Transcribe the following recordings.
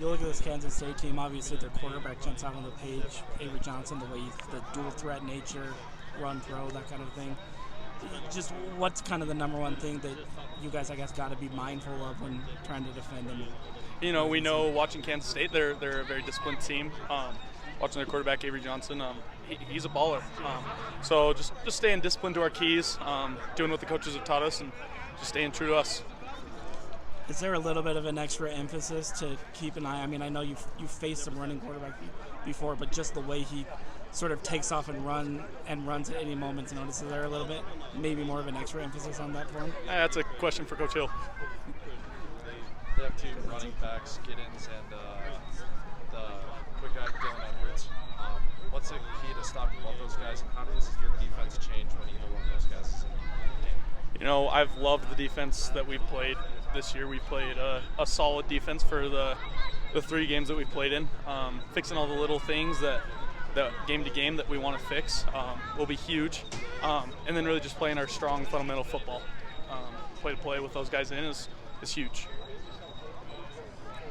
you look at this Kansas State team, obviously their quarterback jumps out on the page, Avery Johnson, the dual threat nature, run, throw, that kind of thing. Just what's kind of the number one thing that you guys, I guess, got to be mindful of when trying to defend them? We know watching Kansas State, they're a very disciplined team. Watching their quarterback, Avery Johnson, he's a baller. So just staying disciplined to our keys, doing what the coaches have taught us, and just staying true to us. Is there a little bit of an extra emphasis to keep an eye? I mean, I know you've faced some running quarterback before, but just the way he sort of takes off and runs at any moment's notice. Is there a little bit, maybe more of an extra emphasis on that for him? That's a question for Coach Hill. They have two running backs, Giddens and the quick guy, Dylan Edwards. What's the key to stopping both those guys, and how does your defense change when either one of those guys is in the game? I've loved the defense that we've played this year. We played a solid defense for the 3 games that we played in. Fixing all the little things that game to game that we want to fix will be huge. And then really just playing our strong fundamental football. Play to play with those guys in is huge.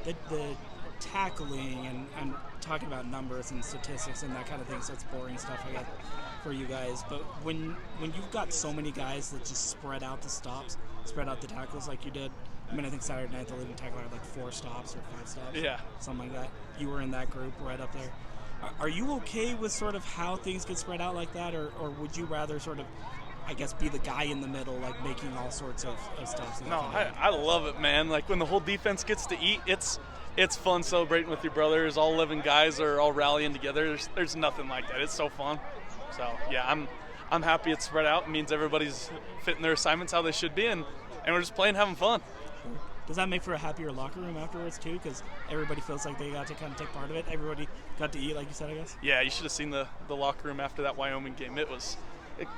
The tackling and talking about numbers and statistics and that kind of thing, so it's boring stuff, I guess, for you guys. But when you've got so many guys that just spread out the stops, spread out the tackles like you did, I mean, I think Saturday night the leading tackler had like 4 stops or 5 stops. Yeah. Something like that. You were in that group right up there. Are you okay with sort of how things get spread out like that, or would you rather sort of, I guess, be the guy in the middle, like making all sorts of stops? No, I love it, man. Like when the whole defense gets to eat, it's fun celebrating with your brothers. All 11 guys are all rallying together. There's nothing like that. It's so fun. So yeah, I'm happy it's spread out. It means everybody's fitting their assignments how they should be, and we're just playing, having fun. Does that make for a happier locker room afterwards too? Because everybody feels like they got to kind of take part of it. Everybody got to eat, like you said, I guess. Yeah, you should have seen the locker room after that Wyoming game.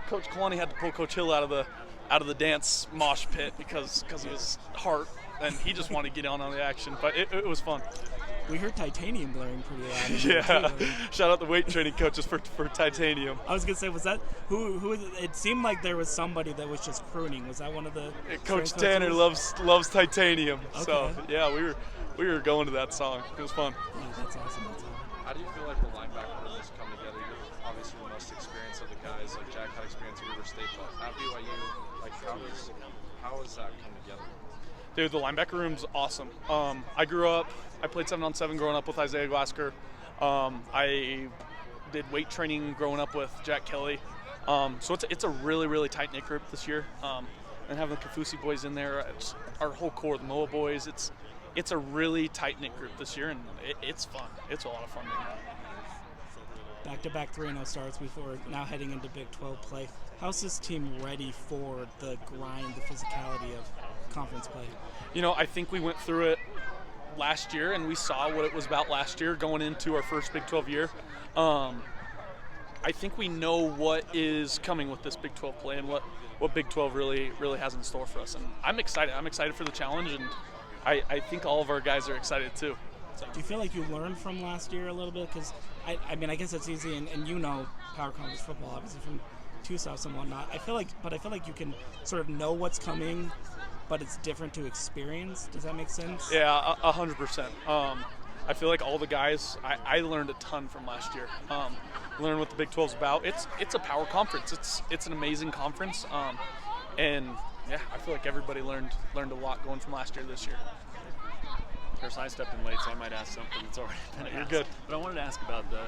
Coach Kalani had to pull Coach Hill out of the dance mosh pit because of his heart, and he just wanted to get on the action. But it was fun. We heard Titanium blaring pretty loud. Yeah, shout out the weight training coaches for Titanium. I was gonna say, was that who? It seemed like there was somebody that was just crooning. Was that one of the? Coach Tanner loves Titanium. Okay. So yeah, we were going to that song. It was fun. Yeah, that's awesome. How do you feel like the linebacker room has come together? You're obviously the most experienced of the guys. Like Jack had experience at River State, but at BYU, like how has that come together? Dude, the linebacker room's awesome. I played 7-on-7 growing up with Isaiah Glasker. I did weight training growing up with Jack Kelly. So it's a really, really tight-knit group this year. And having the Kafusi boys in there, our whole core, the Moa boys, it's a really tight-knit group this year, and it's fun. It's a lot of fun. Back-to-back 3-0 starts before now heading into Big 12 play. How's this team ready for the grind, the physicality of conference play? I think we went through it last year, and we saw what it was about last year going into our first Big 12 year. I think we know what is coming with this Big 12 play and what Big 12 really has in store for us. And I'm excited. I'm excited for the challenge, and I think all of our guys are excited too. So. Do you feel like you learned from last year a little bit? Because, I mean, I guess it's easy, and power conference football, obviously, from two-stops and whatnot. I feel like you can sort of know what's coming, but it's different to experience. Does that make sense? Yeah, 100%. I feel like all the guys, I learned a ton from last year. Learn what the Big 12's about. It's a power conference. It's an amazing conference. And yeah, I feel like everybody learned a lot going from last year to this year. Harrison, I stepped in late, so I might ask something that's already been asked. You're good. But I wanted to ask about the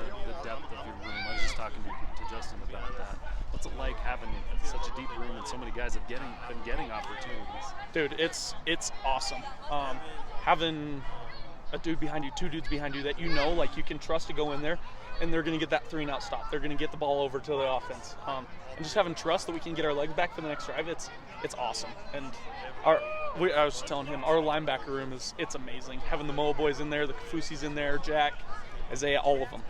depth of your room. I was just talking to Justin about that. What's it like having such a deep room and so many guys have been getting opportunities? Dude, it's awesome. Having a dude behind you, 2 dudes behind you that like you can trust to go in there, and they're going to get that 3-and-out stop. They're going to get the ball over to the offense. And just having trust that we can get our legs back for the next drive, it's awesome. And I was telling him, our linebacker room it's amazing. Having the Moa boys in there, the Kafusis in there, Jack, Isaiah, all of them.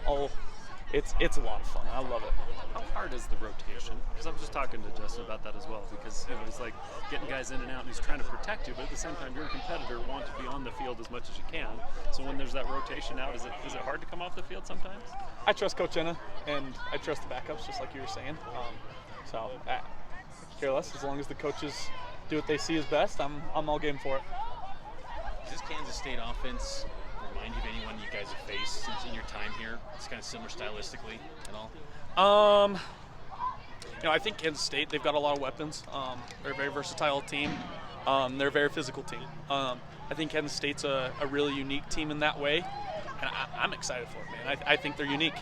It's a lot of fun. I love it. How hard is the rotation? Because I was just talking to Justin about that as well, because it's like getting guys in and out, and he's trying to protect you, but at the same time, you're a competitor, want to be on the field as much as you can. So when there's that rotation out, is it hard to come off the field sometimes? I trust Coach Enna, and I trust the backups, just like you were saying. So I care less. As long as the coaches do what they see as best, I'm all game for it. Is this Kansas State offense remind you of anyone you guys have faced since in your time here? It's kind of similar stylistically and all. I think Kansas State, they've got a lot of weapons. They're a very versatile team. They're a very physical team. I think Kansas State's a really unique team in that way, and I'm excited for it, man. I think they're unique.